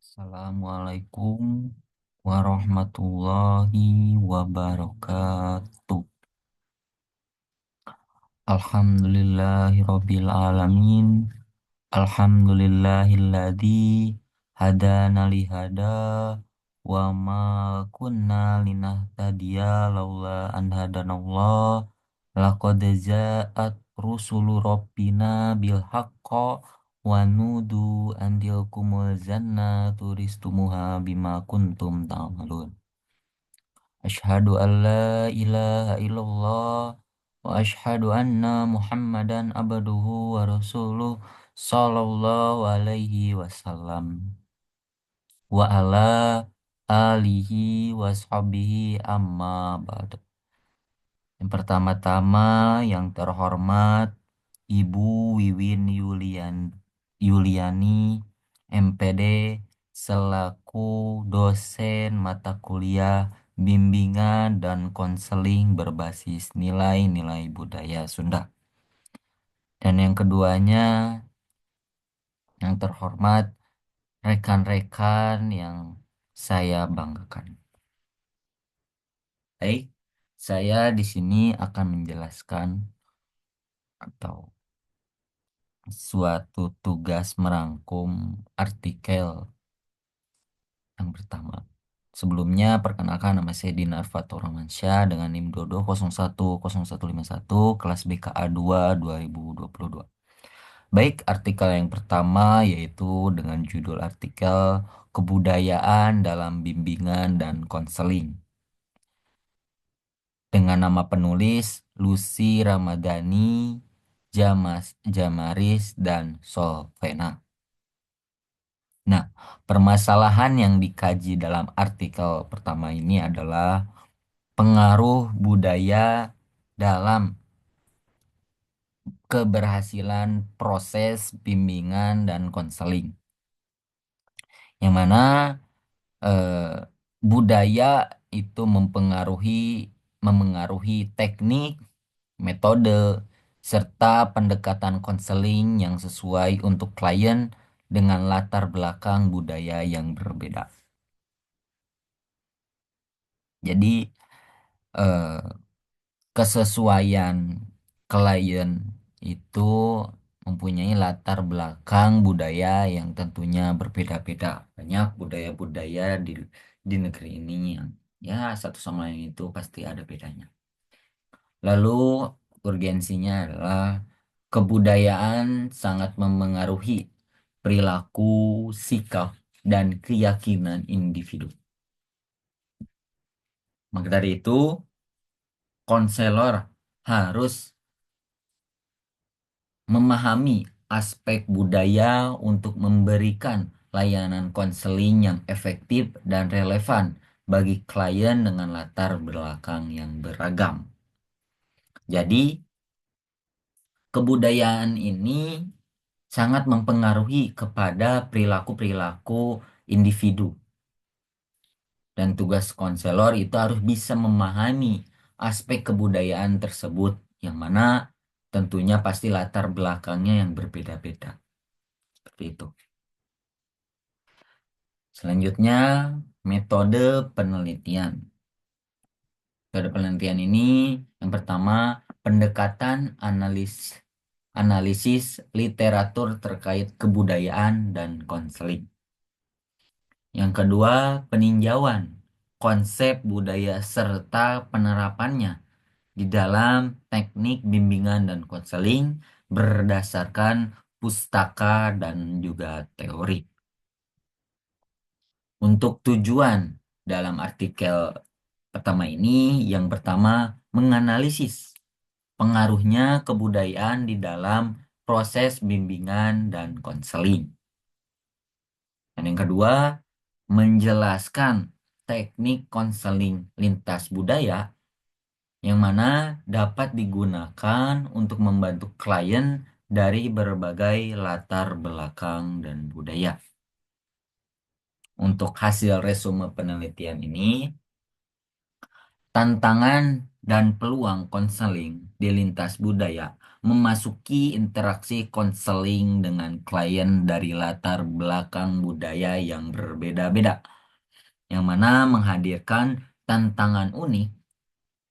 Assalamualaikum warahmatullahi wabarakatuh. Alhamdulillahirabbil alamin. Alhamdulillahilladzi hadana li hada wa ma kunna linahtadiya laula an hadanallah. Laqad ja'at rusulu rabbina bil haqqo wa nudu an tilkumul jannatu turistumuha bima kuntum ta'malun. Asyhadu an la ilaha illallah wa asyhadu anna Muhammadan abduhu wa rasuluh sallallahu alaihi wasallam wa ala alihi wa sahbihi amma ba'd. Yang pertama-tama yang terhormat Ibu Wiwin Yuliani MPD selaku dosen mata kuliah bimbingan dan konseling berbasis nilai-nilai budaya Sunda. Dan yang keduanya yang terhormat rekan-rekan yang saya banggakan. Baik, saya di sini akan menjelaskan atau suatu tugas merangkum artikel yang pertama. Sebelumnya, perkenalkan nama saya Dinar Fatur Romansyah dengan NIM 22010151 kelas BKA 2 2022. Baik, artikel yang pertama yaitu dengan judul artikel Kebudayaan dalam Bimbingan dan Konseling. Dengan nama penulis Lucy Ramadhani, Jamaris, dan Solvena. Nah, permasalahan yang dikaji dalam artikel pertama ini adalah pengaruh budaya dalam keberhasilan proses bimbingan dan konseling. Yang mana eh, budaya itu memengaruhi teknik, metode, serta pendekatan konseling yang sesuai untuk klien dengan latar belakang budaya yang berbeda. Jadi, eh, kesesuaian klien itu mempunyai latar belakang budaya yang tentunya berbeda-beda. Banyak budaya-budaya di negeri ini yang ya satu sama lain itu pasti ada bedanya. Lalu urgensinya adalah kebudayaan sangat memengaruhi perilaku, sikap, dan keyakinan individu. Maka dari itu, konselor harus memahami aspek budaya untuk memberikan layanan konseling yang efektif dan relevan bagi klien dengan latar belakang yang beragam. Jadi, kebudayaan ini sangat mempengaruhi kepada perilaku-perilaku individu. Dan tugas konselor itu harus bisa memahami aspek kebudayaan tersebut, yang mana tentunya pasti latar belakangnya yang berbeda-beda. Seperti itu. Selanjutnya, metode penelitian. Metode penelitian ini yang pertama, pendekatan analisis literatur terkait kebudayaan dan konseling. Yang kedua, peninjauan konsep budaya serta penerapannya di dalam teknik bimbingan dan konseling berdasarkan pustaka dan juga teori. Untuk tujuan dalam artikel pertama ini, yang pertama menganalisis pengaruhnya kebudayaan di dalam proses bimbingan dan konseling. Dan yang kedua, menjelaskan teknik konseling lintas budaya yang mana dapat digunakan untuk membantu klien dari berbagai latar belakang dan budaya. Untuk hasil resume penelitian ini, tantangan dan peluang konseling di lintas budaya memasuki interaksi konseling dengan klien dari latar belakang budaya yang berbeda-beda, yang mana menghadirkan tantangan unik,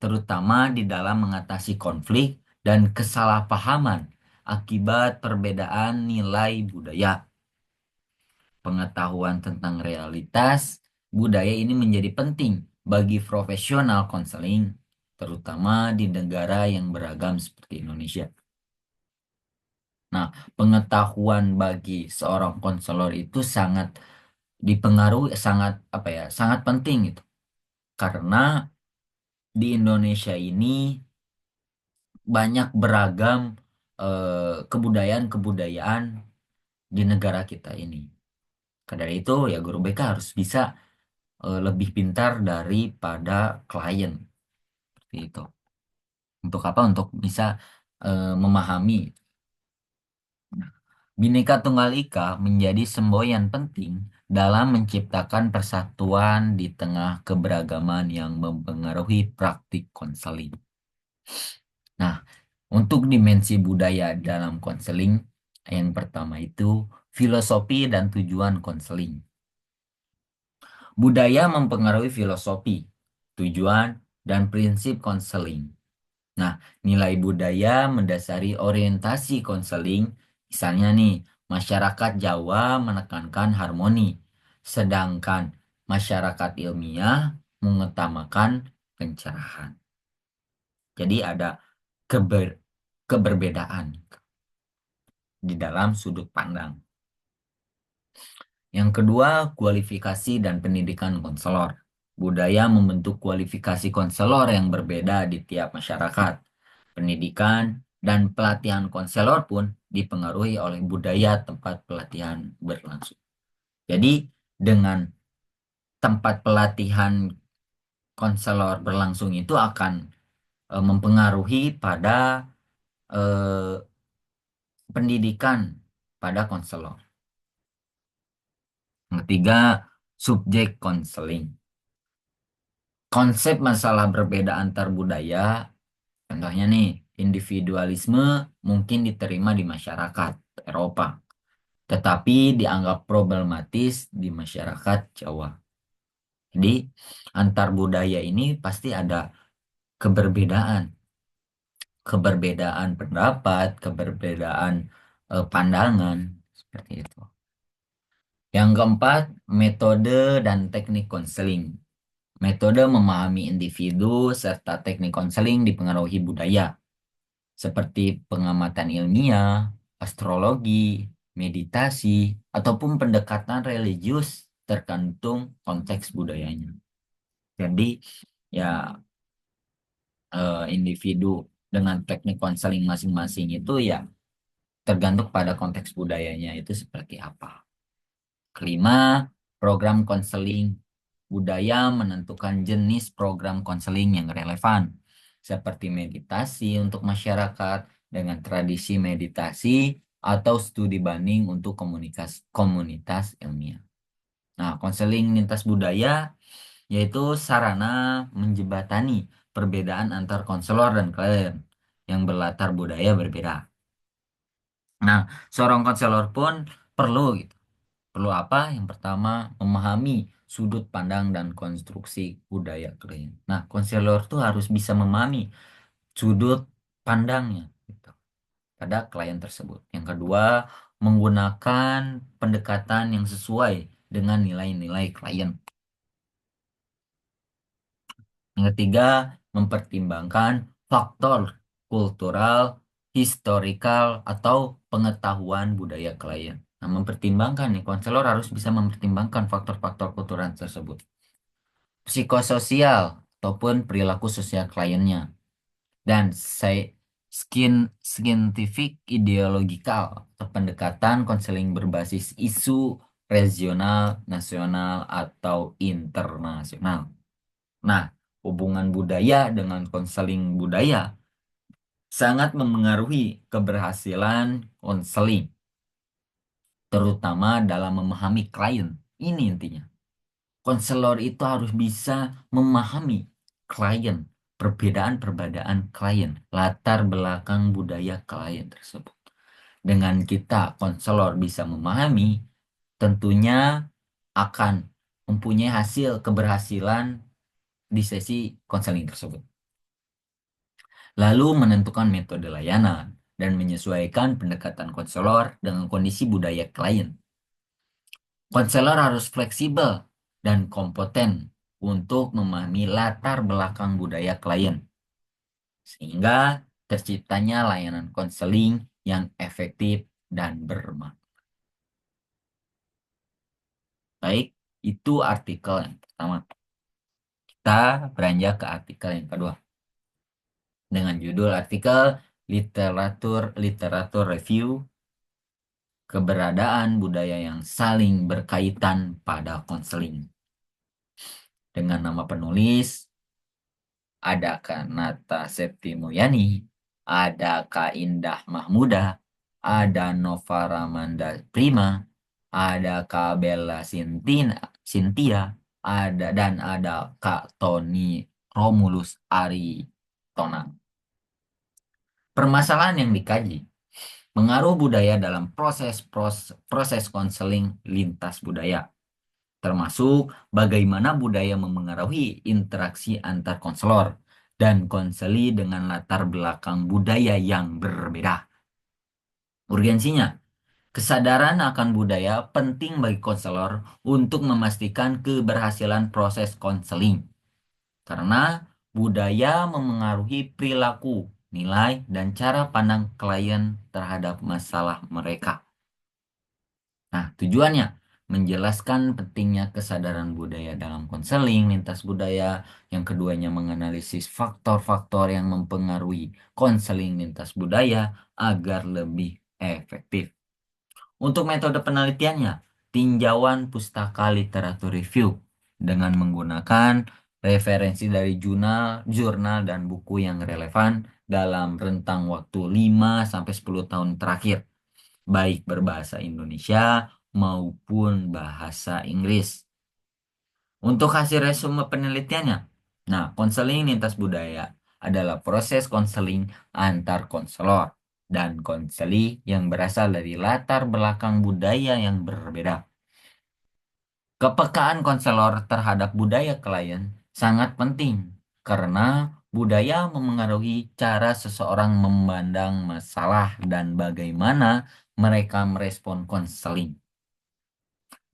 terutama di dalam mengatasi konflik dan kesalahpahaman akibat perbedaan nilai budaya. Pengetahuan tentang realitas budaya ini menjadi penting bagi profesional konseling, terutama di negara yang beragam seperti Indonesia. Nah, pengetahuan bagi seorang konselor itu sangat dipengaruhi, sangat apa ya, sangat penting gitu. Karena di Indonesia ini banyak beragam kebudayaan-kebudayaan di negara kita ini. Karena dari itu ya guru BK harus bisa lebih pintar daripada klien seperti itu. Untuk apa? Untuk bisa memahami. Bhinneka Tunggal Ika menjadi semboyan penting dalam menciptakan persatuan di tengah keberagaman yang mempengaruhi praktik konseling. Nah, untuk dimensi budaya dalam konseling, yang pertama itu filosofi dan tujuan konseling. Budaya mempengaruhi filosofi, tujuan, dan prinsip konseling. Nah, nilai budaya mendasari orientasi konseling. Misalnya nih, masyarakat Jawa menekankan harmoni, sedangkan masyarakat ilmiah mengutamakan pencerahan. Jadi ada keber- keberbedaan di dalam sudut pandang. Yang kedua, kualifikasi dan pendidikan konselor. Budaya membentuk kualifikasi konselor yang berbeda di tiap masyarakat. Pendidikan dan pelatihan konselor pun dipengaruhi oleh budaya tempat pelatihan berlangsung. Jadi, dengan tempat pelatihan konselor berlangsung itu akan mempengaruhi pada eh, pendidikan pada konselor. Yang ketiga, subjek konseling. Konsep masalah berbeda antar budaya, contohnya nih, individualisme mungkin diterima di masyarakat Eropa, tetapi dianggap problematis di masyarakat Jawa. Jadi, antar budaya ini pasti ada keberbedaan, keberbedaan pendapat, keberbedaan pandangan, seperti itu. Yang keempat, metode dan teknik konseling. Metode memahami individu serta teknik konseling dipengaruhi budaya, seperti pengamatan ilmiah, astrologi, meditasi, ataupun pendekatan religius tergantung konteks budayanya. Jadi, ya individu dengan teknik konseling masing-masing itu ya tergantung pada konteks budayanya itu seperti apa. Kelima, program konseling. Budaya menentukan jenis program konseling yang relevan, seperti meditasi untuk masyarakat dengan tradisi meditasi atau studi banding untuk komunitas ilmiah. Nah, konseling lintas budaya yaitu sarana menjembatani perbedaan antar konselor dan klien yang berlatar budaya berbeda. Nah, seorang konselor pun perlu gitu. Perlu apa? Yang pertama, memahami sudut pandang dan konstruksi budaya klien. Nah, konselor tuh harus bisa memahami sudut pandangnya gitu, pada klien tersebut. Yang kedua, menggunakan pendekatan yang sesuai dengan nilai-nilai klien. Yang ketiga, mempertimbangkan faktor kultural, historikal, atau pengetahuan budaya klien. Nah, mempertimbangkan nih, konselor harus bisa mempertimbangkan faktor-faktor kultural tersebut. Psikososial ataupun perilaku sosial kliennya. Dan scientific ideologikal atau pendekatan konseling berbasis isu regional, nasional, atau internasional. Nah, hubungan budaya dengan konseling budaya sangat memengaruhi keberhasilan konseling, terutama dalam memahami klien. Ini intinya. Konselor itu harus bisa memahami klien perbedaan-perbedaan klien, latar belakang budaya klien tersebut. Dengan kita, konselor, bisa memahami, tentunya akan mempunyai hasil keberhasilan di sesi konseling tersebut. Lalu menentukan metode layanan dan menyesuaikan pendekatan konselor dengan kondisi budaya klien. Konselor harus fleksibel dan kompeten untuk memahami latar belakang budaya klien, sehingga terciptanya layanan konseling yang efektif dan bermanfaat. Baik, itu artikel yang pertama. Kita beranjak ke artikel yang kedua. Dengan judul artikel Literatur Literatur Review, keberadaan budaya yang saling berkaitan pada konseling. Dengan nama penulis, ada Kak Nata Septimulyani, ada Kak Indah Mahmuda, ada Nova Ramanda Prima, ada Kak Bella Sintia, ada Kak Tony Romulus Ari Tonang. Permasalahan yang dikaji, pengaruh budaya dalam proses konseling lintas budaya, termasuk bagaimana budaya memengaruhi interaksi antar konselor dan konseli dengan latar belakang budaya yang berbeda. Urgensinya, kesadaran akan budaya penting bagi konselor untuk memastikan keberhasilan proses konseling, karena budaya memengaruhi perilaku, nilai, dan cara pandang klien terhadap masalah mereka. Nah, tujuannya menjelaskan pentingnya kesadaran budaya dalam konseling lintas budaya. Yang keduanya menganalisis faktor-faktor yang mempengaruhi konseling lintas budaya agar lebih efektif. Untuk metode penelitiannya, tinjauan pustaka literatur review dengan menggunakan referensi dari jurnal dan buku yang relevan dalam rentang waktu 5-10 tahun terakhir, baik berbahasa Indonesia maupun bahasa Inggris. Untuk hasil resume penelitiannya, nah, konseling lintas budaya adalah proses konseling antar konselor dan konseli yang berasal dari latar belakang budaya yang berbeda. Kepekaan konselor terhadap budaya klien sangat penting karena budaya memengaruhi cara seseorang memandang masalah dan bagaimana mereka merespon konseling.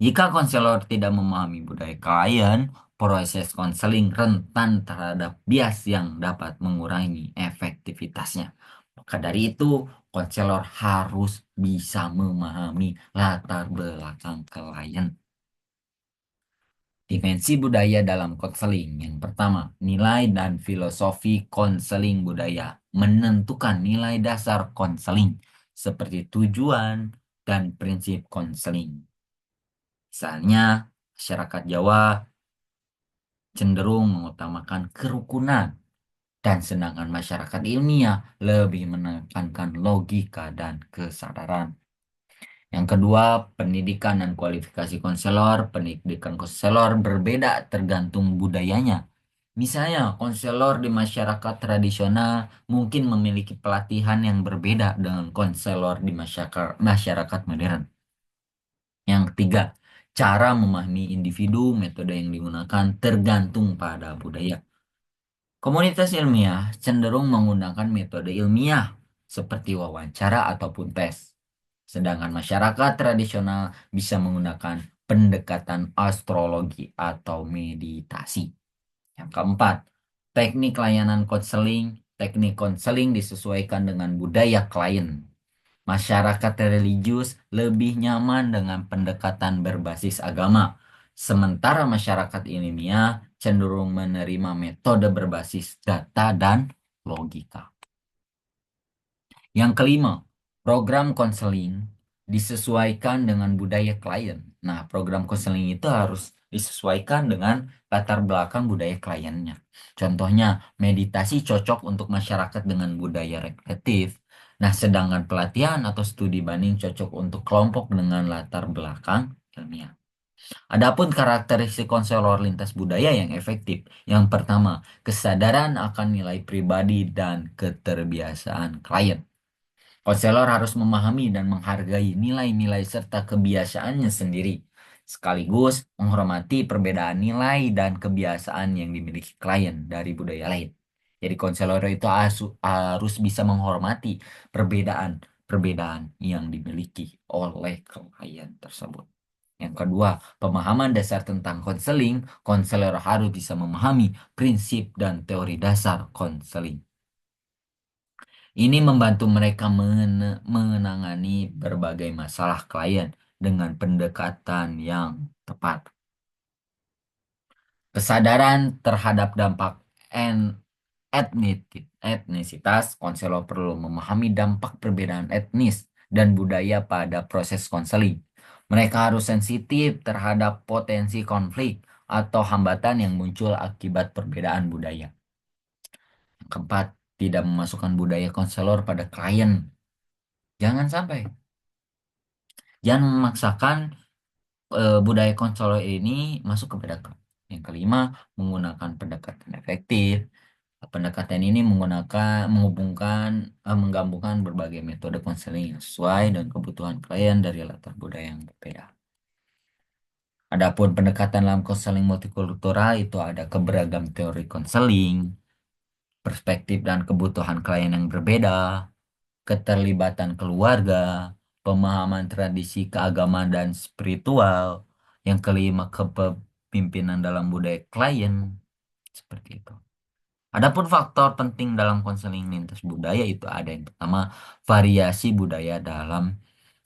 Jika konselor tidak memahami budaya klien, proses konseling rentan terhadap bias yang dapat mengurangi efektivitasnya. Maka dari itu, konselor harus bisa memahami latar belakang klien. Dimensi budaya dalam konseling. Yang pertama, nilai dan filosofi konseling budaya menentukan nilai dasar konseling seperti tujuan dan prinsip konseling. Misalnya, masyarakat Jawa cenderung mengutamakan kerukunan, dan sedangkan masyarakat ilmiah lebih menekankan logika dan kesadaran. Yang kedua, pendidikan dan kualifikasi konselor. Pendidikan konselor berbeda tergantung budayanya. Misalnya, konselor di masyarakat tradisional mungkin memiliki pelatihan yang berbeda dengan konselor di masyarakat modern. Yang ketiga, cara memahami individu, metode yang digunakan tergantung pada budaya. Komunitas ilmiah cenderung menggunakan metode ilmiah seperti wawancara ataupun tes. Sedangkan masyarakat tradisional bisa menggunakan pendekatan astrologi atau meditasi. Yang keempat, teknik layanan konseling. Teknik konseling disesuaikan dengan budaya klien. Masyarakat religius lebih nyaman dengan pendekatan berbasis agama, sementara masyarakat ilmiah cenderung menerima metode berbasis data dan logika. Yang kelima, program konseling disesuaikan dengan budaya klien. Nah, program konseling itu harus disesuaikan dengan latar belakang budaya kliennya. Contohnya, meditasi cocok untuk masyarakat dengan budaya reflektif. Nah, sedangkan pelatihan atau studi banding cocok untuk kelompok dengan latar belakang ilmiah. Adapun karakteristik konselor lintas budaya yang efektif. Yang pertama, kesadaran akan nilai pribadi dan keterbiasaan klien. Konselor harus memahami dan menghargai nilai-nilai serta kebiasaannya sendiri, sekaligus menghormati perbedaan nilai dan kebiasaan yang dimiliki klien dari budaya lain. Jadi konselor itu harus bisa menghormati perbedaan-perbedaan yang dimiliki oleh klien tersebut. Yang kedua, pemahaman dasar tentang konseling. Konselor harus bisa memahami prinsip dan teori dasar konseling. Ini membantu mereka menangani berbagai masalah klien dengan pendekatan yang tepat. Kesadaran terhadap dampak en- etnisitas, konselor perlu memahami dampak perbedaan etnis dan budaya pada proses konseling. Mereka harus sensitif terhadap potensi konflik atau hambatan yang muncul akibat perbedaan budaya. Yang keempat, tidak memasukkan budaya konselor pada klien. Jangan sampai. Jangan memaksakan budaya konselor ini masuk ke pedagang. Yang kelima, menggunakan pendekatan efektif. Pendekatan ini menggabungkan berbagai metode konseling yang sesuai dan kebutuhan klien dari latar budaya yang berbeda. Adapun pendekatan dalam konseling multikultural itu ada keberagam teori konseling, perspektif dan kebutuhan klien yang berbeda, keterlibatan keluarga, pemahaman tradisi keagamaan dan spiritual. Yang kelima, kepemimpinan dalam budaya klien. Seperti itu. Adapun faktor penting dalam konseling lintas budaya itu ada yang pertama, variasi budaya dalam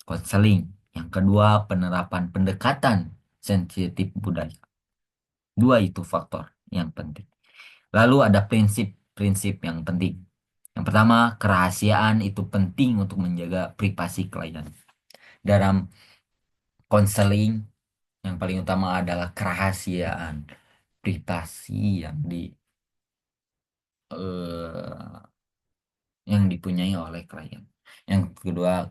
konseling. Yang kedua, penerapan pendekatan sensitif budaya. Dua itu faktor yang penting. Lalu ada prinsip-prinsip yang penting. Yang pertama, kerahasiaan itu penting untuk menjaga privasi klien. Dalam konseling, yang paling utama adalah kerahasiaan privasi eh, yang dipunyai oleh klien. Yang kedua,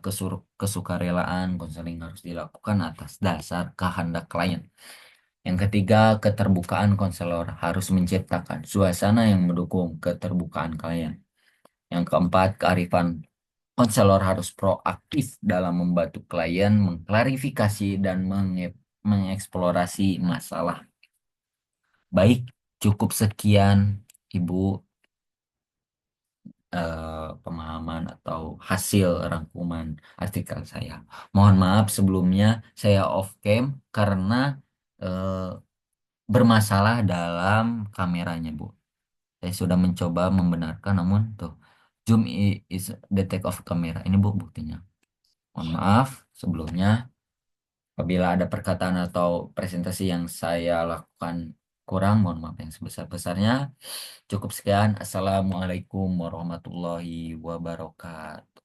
kesukarelaan konseling harus dilakukan atas dasar kehendak klien. Yang ketiga, keterbukaan konselor harus menciptakan suasana yang mendukung keterbukaan klien. Yang keempat, kearifan konselor harus proaktif dalam membantu klien mengklarifikasi dan mengeksplorasi masalah. Baik, cukup sekian, Ibu, pemahaman atau hasil rangkuman artikel saya. Mohon maaf sebelumnya saya off cam karena eh, bermasalah dalam kameranya, Bu. Saya sudah mencoba membenarkan, namun tuh zoom is the take off kamera. Ini Bu buktinya. Mohon maaf sebelumnya apabila ada perkataan atau presentasi yang saya lakukan kurang, mohon maaf yang sebesar-besarnya. Cukup sekian. Assalamualaikum warahmatullahi wabarakatuh.